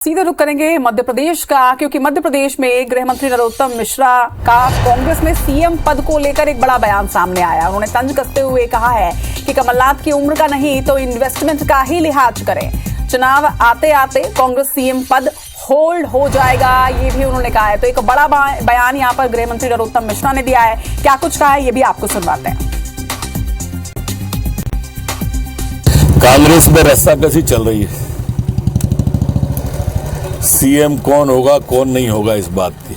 सीधे रुख करेंगे मध्य प्रदेश का, क्योंकि मध्य प्रदेश में गृह मंत्री नरोत्तम मिश्रा का कांग्रेस में सीएम पद को लेकर एक बड़ा बयान सामने आया। उन्होंने तंज कसते हुए कहा है कि कमलनाथ की उम्र का नहीं तो इन्वेस्टमेंट का ही लिहाज करें। चुनाव आते आते कांग्रेस सीएम पद होल्ड हो जाएगा, ये भी उन्होंने कहा है। तो एक बड़ा बयान यहाँ पर गृह मंत्री नरोत्तम मिश्रा ने दिया है। क्या कुछ कहा है ये भी आपको सुनवाते हैं। कांग्रेस में रस्साकसी चल रही है, सीएम कौन होगा कौन नहीं होगा इस बात की।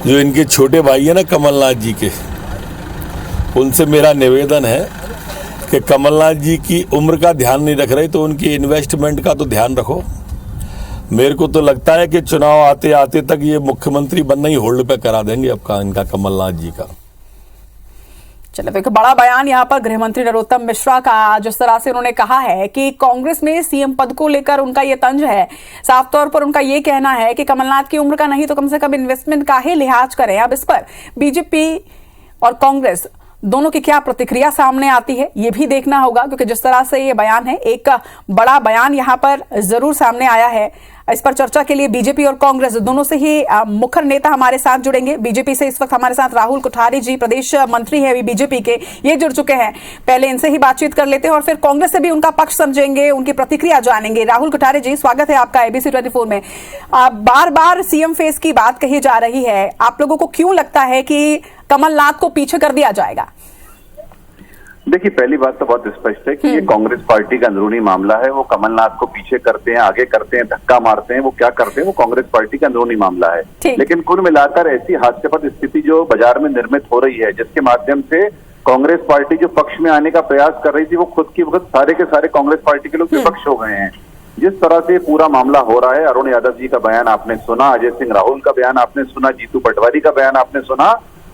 जो इनके छोटे भाई है ना कमलनाथ जी के, उनसे मेरा निवेदन है कि कमलनाथ जी की उम्र का ध्यान नहीं रख रहे तो उनकी इन्वेस्टमेंट का तो ध्यान रखो। मेरे को तो लगता है कि चुनाव आते आते तक ये मुख्यमंत्री बनना ही होल्ड पे करा देंगे अब का इनका कमलनाथ जी का। चलो, एक बड़ा बयान यहाँ पर गृह मंत्री नरोत्तम मिश्रा का, जिस तरह से उन्होंने कहा है कि कांग्रेस में सीएम पद को लेकर उनका ये तंज है। साफ तौर पर उनका ये कहना है कि कमलनाथ की उम्र का नहीं तो कम से कम इन्वेस्टमेंट का ही लिहाज करें। अब इस पर बीजेपी और कांग्रेस दोनों की क्या प्रतिक्रिया सामने आती है ये भी देखना होगा, क्योंकि जिस तरह से ये बयान है, एक बड़ा बयान यहाँ पर जरूर सामने आया है। इस पर चर्चा के लिए बीजेपी और कांग्रेस दोनों से ही मुखर नेता हमारे साथ जुड़ेंगे। बीजेपी से इस वक्त हमारे साथ राहुल कोठारी जी, प्रदेश मंत्री है अभी बीजेपी के, ये जुड़ चुके हैं। पहले इनसे ही बातचीत कर लेते हैं और फिर कांग्रेस से भी उनका पक्ष समझेंगे, उनकी प्रतिक्रिया जानेंगे। राहुल कोठारी जी, स्वागत है आपका एबीसी 24 में। बार बार सीएम फेस की बात कही जा रही है, आप लोगों को क्यों लगता है कि कमलनाथ को पीछे कर दिया जाएगा? देखिए, पहली बात तो बहुत स्पष्ट है कि ये कांग्रेस पार्टी का अंदरूनी मामला है। वो कमलनाथ को पीछे करते हैं, आगे करते हैं, धक्का मारते हैं, वो क्या करते हैं, वो कांग्रेस पार्टी का अंदरूनी मामला है। लेकिन कुल मिलाकर ऐसी हास्यास्पद स्थिति जो बाजार में निर्मित हो रही है, जिसके माध्यम से कांग्रेस पार्टी जो पक्ष में आने का प्रयास कर रही थी, वो खुद की वक्त सारे के सारे कांग्रेस पार्टी के लोग विपक्ष हो गए हैं। जिस तरह से पूरा मामला हो रहा है, अरुण यादव जी का बयान आपने सुना, अजय सिंह राहुल का बयान आपने सुना, जीतू पटवारी का बयान आपने सुना,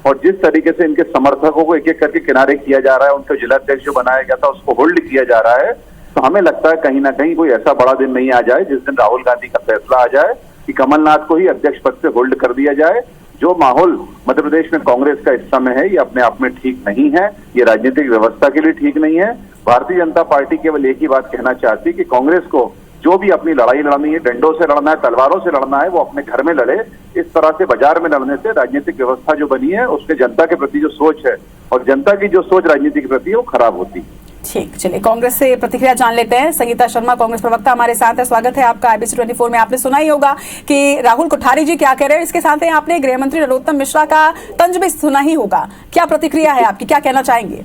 और जिस तरीके से इनके समर्थकों को एक एक करके किनारे किया जा रहा है, उनका जिलाध्यक्ष जो बनाया गया था उसको होल्ड किया जा रहा है, तो हमें लगता है कहीं ना कहीं कोई ऐसा बड़ा दिन नहीं आ जाए जिस दिन राहुल गांधी का फैसला आ जाए कि कमलनाथ को ही अध्यक्ष पद से होल्ड कर दिया जाए। जो माहौल मध्य प्रदेश में कांग्रेस का इस समय है, ये अपने आप में ठीक नहीं है, ये राजनीतिक व्यवस्था के लिए ठीक नहीं है। भारतीय जनता पार्टी केवल एक ही बात कहना चाहती है कि कांग्रेस को जो भी अपनी लड़ाई लड़नी है, डंडों से लड़ना है, तलवारों से लड़ना है, वो अपने घर में लड़े। इस तरह से बाजार में लड़ने से राजनीतिक व्यवस्था जो बनी है, उसके जनता के प्रति जो सोच है और जनता की जो सोच राजनीति के प्रति है, वो खराब होती है। ठीक, चलिए कांग्रेस से प्रतिक्रिया जान लेते हैं। संगीता शर्मा, कांग्रेस प्रवक्ता हमारे साथ है, स्वागत है आपका एबीसी 24 में। आपने सुना ही होगा कि राहुल कोठारी जी क्या कह रहे हैं, इसके साथ ही आपने गृह मंत्री नरोत्तम मिश्रा का तंज भी सुना ही होगा। क्या प्रतिक्रिया है आपकी, क्या कहना चाहेंगे?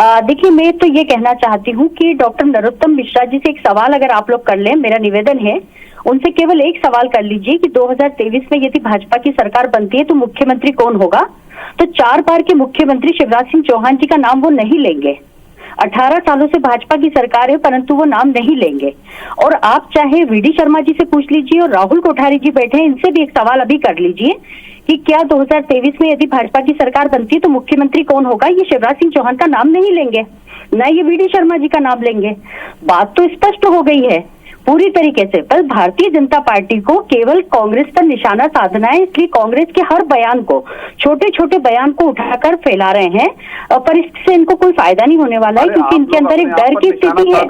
देखिए, मैं तो ये कहना चाहती हूँ कि डॉक्टर नरोत्तम मिश्रा जी से एक सवाल अगर आप लोग कर लें, मेरा निवेदन है उनसे केवल एक सवाल कर लीजिए कि 2023 में यदि भाजपा की सरकार बनती है तो मुख्यमंत्री कौन होगा। तो 4 बार के मुख्यमंत्री शिवराज सिंह चौहान जी का नाम वो नहीं लेंगे। 18 सालों से भाजपा की सरकार है, परंतु वो नाम नहीं लेंगे। और आप चाहे वीडी शर्मा जी से पूछ लीजिए और राहुल कोठारी जी बैठे हैं, इनसे भी एक सवाल अभी कर लीजिए कि क्या 2023 में यदि भाजपा की सरकार बनती है तो मुख्यमंत्री कौन होगा। ये शिवराज सिंह चौहान का नाम नहीं लेंगे, ना ये वीडी शर्मा जी का नाम लेंगे। बात तो स्पष्ट हो गई है पूरी तरीके से। पर भारतीय जनता पार्टी को केवल कांग्रेस पर निशाना साधना है, इसलिए कांग्रेस के हर बयान को, छोटे छोटे बयान को उठाकर फैला रहे हैं। पर इससे इनको कोई फायदा नहीं होने वाला है, क्योंकि इनके अंदर एक डर की स्थिति है।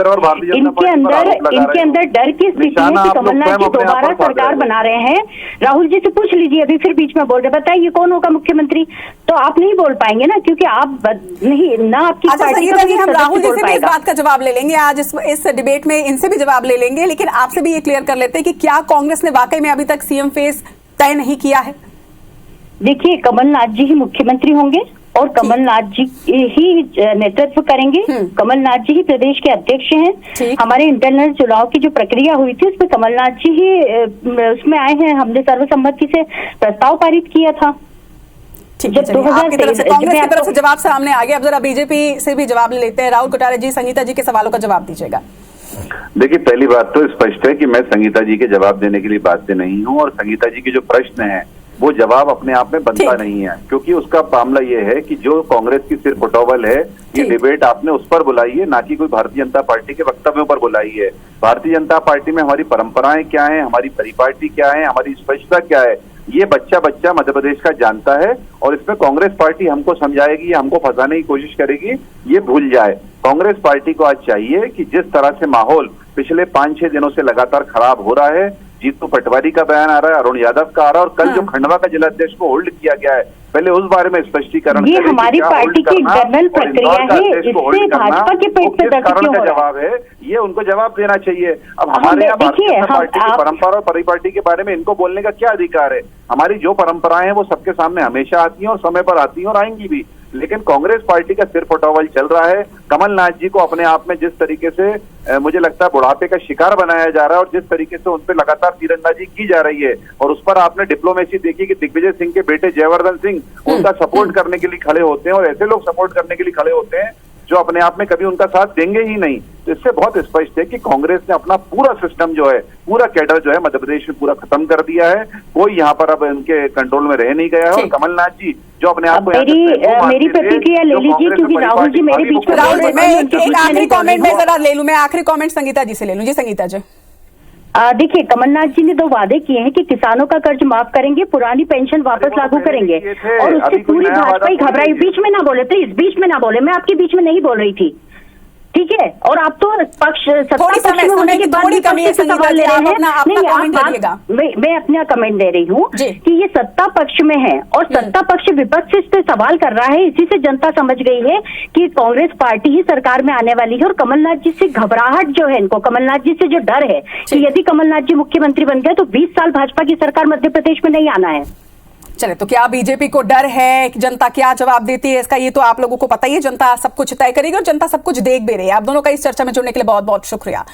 इनके अंदर डर की स्थिति है कि कमलनाथ जी दोबारा सरकार बना रहे हैं। राहुल जी से पूछ लीजिए, अभी फिर बीच में बोल रहे, बताइए कौन होगा मुख्यमंत्री, तो आप नहीं बोल पाएंगे ना, क्योंकि आप नहीं ना आपकी पार्टी। हम राहुल जी से भी इस बात का जवाब ले लेंगे आज इस डिबेट में, इनसे भी जवाब ले लेंगे, लेकिन आपसे भी ये क्लियर कर लेते हैं कि क्या कांग्रेस ने वाकई में अभी तक सीएम फेस तय नहीं किया है? देखिए, कमलनाथ जी ही मुख्यमंत्री होंगे और कमलनाथ जी ही नेतृत्व करेंगे। कमलनाथ जी ही प्रदेश के अध्यक्ष हैं। हमारे इंटरनल चुनाव की जो प्रक्रिया हुई थी उसमें कमलनाथ जी ही उसमें आए हैं। हमने सर्वसम्मति से प्रस्ताव पारित किया था। कांग्रेस की तरफ से जवाब सामने आ गया। अब जरा बीजेपी से भी जवाब ले लेते हैं। राहुल कोठारी जी, संगीता जी के सवालों का जवाब दीजिएगा। देखिए, पहली बात तो स्पष्ट है कि मैं संगीता जी के जवाब देने के लिए बाध्य नहीं हूं, और संगीता जी के जो प्रश्न है वो जवाब अपने आप में बनता नहीं है, क्योंकि उसका मामला ये है कि जो कांग्रेस की सिर फुटोवल है, ये डिबेट आपने उस पर बुलाई है, ना कि कोई भारतीय जनता पार्टी के वक्तव्यों पर बुलाई है। भारतीय जनता पार्टी में हमारी परंपराएं क्या है, हमारी परिपाटी क्या है, हमारी स्पष्टता क्या है, ये बच्चा बच्चा मध्य प्रदेश का जानता है। और इसमें कांग्रेस पार्टी हमको समझाएगी, हमको फंसाने की कोशिश करेगी, ये भूल जाए। कांग्रेस पार्टी को आज चाहिए कि जिस तरह से माहौल पिछले 5-6 दिनों से लगातार खराब हो रहा है। जीतू पटवारी का बयान आ रहा है, अरुण यादव का आ रहा है, और कल जो खंडवा का जिलाध्यक्ष को होल्ड किया गया है, पहले उस बारे में स्पष्टीकरण ये हमारी पार्टी की इंटरनल प्रक्रिया है, इससे भाजपा के पेट पे दर्द क्यों हो रहा है? जवाब है ये, उनको जवाब देना चाहिए। अब हमारे यहाँ भारतीय जनता पार्टी की परंपरा और परिपाटी के बारे में इनको बोलने का क्या अधिकार है? हमारी जो परंपराएं हैं वो सबके सामने हमेशा आती हैं और समय पर आती हैं और आएंगी भी, लेकिन कांग्रेस पार्टी का सिर फटावल चल रहा है। कमलनाथ जी को अपने आप में जिस तरीके से मुझे लगता है बुढ़ापे का शिकार बनाया जा रहा है और जिस तरीके से उन पर लगातार तीरंदाजी की जा रही है, और उस पर आपने डिप्लोमेसी देखी कि दिग्विजय सिंह के बेटे जयवर्धन सिंह उनका सपोर्ट करने के लिए खड़े होते हैं, और ऐसे लोग सपोर्ट करने के लिए खड़े होते हैं जो अपने आप में कभी उनका साथ देंगे ही नहीं। तो इससे बहुत स्पष्ट है कि कांग्रेस ने अपना पूरा सिस्टम जो है, पूरा कैडर जो है मध्य प्रदेश में पूरा खत्म कर दिया है। कोई यहाँ पर अब इनके कंट्रोल में रह नहीं गया है। और कमलनाथ जी जो अपने आप को मेरी प्रतिक्रिया ले लीजिए, क्योंकि राहुल जी मेरे बीच में राहुल जी, मैं एक आखिरी कमेंट में जरा ले लूं, मैं आखिरी कमेंट संगीता जी से ले लूं। जी संगीता जी, देखिए कमलनाथ जी ने 2 वादे किए हैं कि किसानों का कर्ज माफ करेंगे, पुरानी पेंशन वापस लागू करेंगे, और उससे पूरी भाजपा ही घबराई। बीच में ना बोले प्लीज, बीच में ना बोले, मैं आपके बीच में नहीं बोल रही थी, ठीक है? और आप तो पक्ष सत्ता पक्ष में होने के बाद भी पक्ष से सवाल ले रहे हैं। नहीं, मैं अपना कमेंट दे रही हूँ कि ये सत्ता पक्ष में है और सत्ता पक्ष विपक्ष से सवाल कर रहा है। इसी से जनता समझ गई है कि कांग्रेस पार्टी ही सरकार में आने वाली है, और कमलनाथ जी से घबराहट जो है इनको, कमलनाथ जी से जो डर है कि यदि कमलनाथ जी मुख्यमंत्री बन गए तो 20 साल भाजपा की सरकार मध्य प्रदेश में नहीं आना है। चले, तो क्या बीजेपी को डर है? जनता क्या जवाब देती है इसका, ये तो आप लोगों को पता ही है। जनता सब कुछ तय करेगी और जनता सब कुछ देख भी रही है। आप दोनों का इस चर्चा में जुड़ने के लिए बहुत बहुत शुक्रिया।